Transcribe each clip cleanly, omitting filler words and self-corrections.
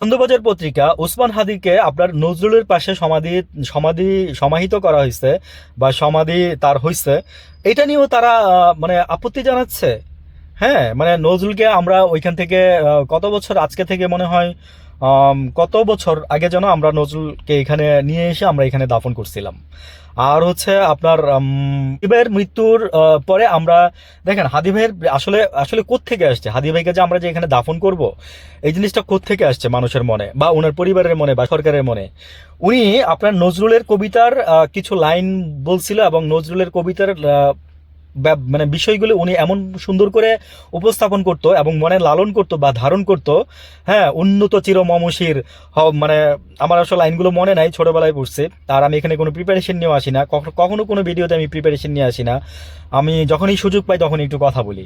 আনন্দবাজার পত্রিকা ওসমান হাদিকে আপনার নজরুলের পাশে সমাধি সমাধি সমাহিত করা হয়েছে বা সমাধি তার হয়েছে, এটা নিয়েও তারা মানে আপত্তি জানাচ্ছে। হ্যাঁ, মানে নজরুলকে আমরা ওইখান থেকে কত বছর আজকে থেকে মনে হয় কত বছর আগে যেন আমরা নজরুলকে এখানে নিয়ে এসে আমরা এখানে দাফন করছিলাম। আর হচ্ছে আপনার হাদি ভাইয়ের মৃত্যুর পরে আমরা দেখেন হাদি ভাইয়ের আসলে আসলে কোত্থেকে আসছে, হাদি ভাইকে যে আমরা যে এখানে দাফন করব, এই জিনিসটা কোত্থেকে আসছে মানুষের মনে বা ওনার পরিবারের মনে বা সরকারের মনে। উনি আপনার নজরুলের কবিতার কিছু লাইন বলছিল এবং নজরুলের কবিতার মানে বিষয়গুলো উনি এমন সুন্দর করে উপস্থাপন করতো এবং মনে লালন করতো বা ধারণ করতো। হ্যাঁ, উন্নত চির মমশির মানে আমার আসলে লাইনগুলো মনে নাই, ছোটবেলায় পড়ছি। আর আমি এখানে কোনো প্রিপারেশন নিয়েও আসি না, কখনো কোনো ভিডিওতে আমি প্রিপারেশন নিয়ে আসি না। আমি যখনই সুযোগ পাই তখনই একটু কথা বলি।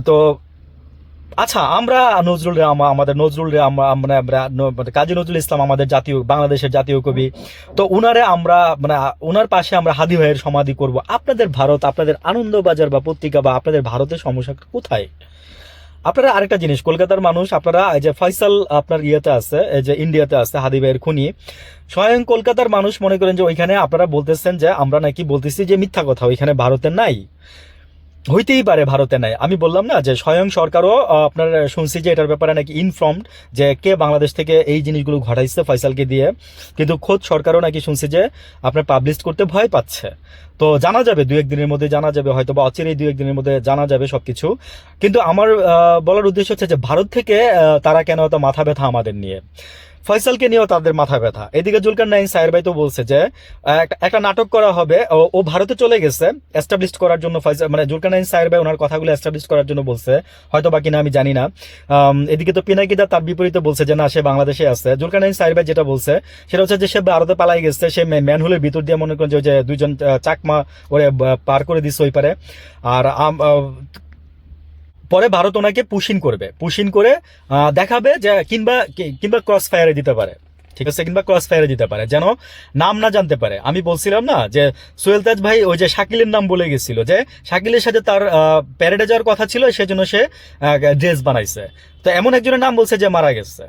তো আচ্ছা, আমরা নজরুল আমাদের নজরুল আমরা মানে কাজী নজরুল ইসলাম আমাদের জাতীয় বাংলাদেশের জাতীয় কবি। তো উনারে আমরা মানে ওনার পাশে আমরা হাদি ভাইয়ের সমাধি করব। আপনাদের ভারত, আপনাদের আনন্দবাজার বা পত্রিকা বা আপনাদের ভারতের সমস্যা কোথায়? আপনারা আরেকটা জিনিস, কলকাতার মানুষ আপনারা এই যে ফয়সাল আপনার ইয়েতে আছে, এই যে ইন্ডিয়াতে আছে হাদি ভাইয়ের খুনি, স্বয়ং কলকাতার মানুষ মনে করেন যে ওইখানে আপনারা বলতেছেন যে আমরা নাকি বলতেছি যে মিথ্যা কথা, ওইখানে ভারতের নাই। হইতেই পারে ভারতে নাই, আমি বললাম না যে স্বয়ং সরকারও আপনার শুনছি যে এটার ব্যাপারে নাকি ইনফর্মড, যে কে বাংলাদেশ থেকে এই জিনিসগুলো ঘটাইছে ফয়সালকে দিয়ে। কিন্তু খোদ সরকারও নাকি শুনছি যে আপনার পাবলিশ করতে ভয় পাচ্ছে। তো জানা যাবে দু একদিনের মধ্যে, জানা যাবে হয়তো বা অচিরেই দু একদিনের মধ্যে জানা যাবে সবকিছু। কিন্তু আমার বলার উদ্দেশ্য হচ্ছে যে ভারত থেকে তারা কেন এত মাথা ব্যথা আমাদের নিয়ে, ফয়সালকে নিয়েও তাদের মাথা ব্যথা। এদিকে জুলকার নাইন সায়ের ভাই তো বলছে যে একটা নাটক করা হবে, ও ভারতে চলে গেছে এস্টাবলিশ করার জন্য। ফয়সাল মানে জুলকার নাইন সায়ের ভাই ওনার কথাগুলো এস্টাবলিশ করার জন্য বলছে, হয়তো বা কিনা আমি জানি না। এদিকে তো পিনাকিদা তার বিপরীতে বলছে যে না, সে বাংলাদেশে আছে। জুলকার নাইন সায়ের ভাই যেটা বলছে সেটা হচ্ছে যে সে ভারতে পালাই গেছে, সে ম্যানহোলের ভিতর দিয়ে মনে করেন যে দুইজন চাকমা ওরে পার করে দিচ্ছে ওই পারে। আর পরে ভারত ওনাকে পুশিন করবে, পুশিন করে দেখাবে যে কিংবা কিংবা ক্রস ফায়ারে দিতে পারে, ঠিক আছে, কিংবা ক্রস ফায়ারে দিতে পারে যেন নাম না জানতে পারে। আমি বলছিলাম না যে সোহেল তাজ ভাই ওই যে শাকিলের নাম বলে গেছিল, যে শাকিলের সাথে তার প্যারেডে যাওয়ার কথা ছিল, সেজন্য সে ড্রেস বানাইছে। তো এমন একজনের নাম বলছে যে মারা গেছে।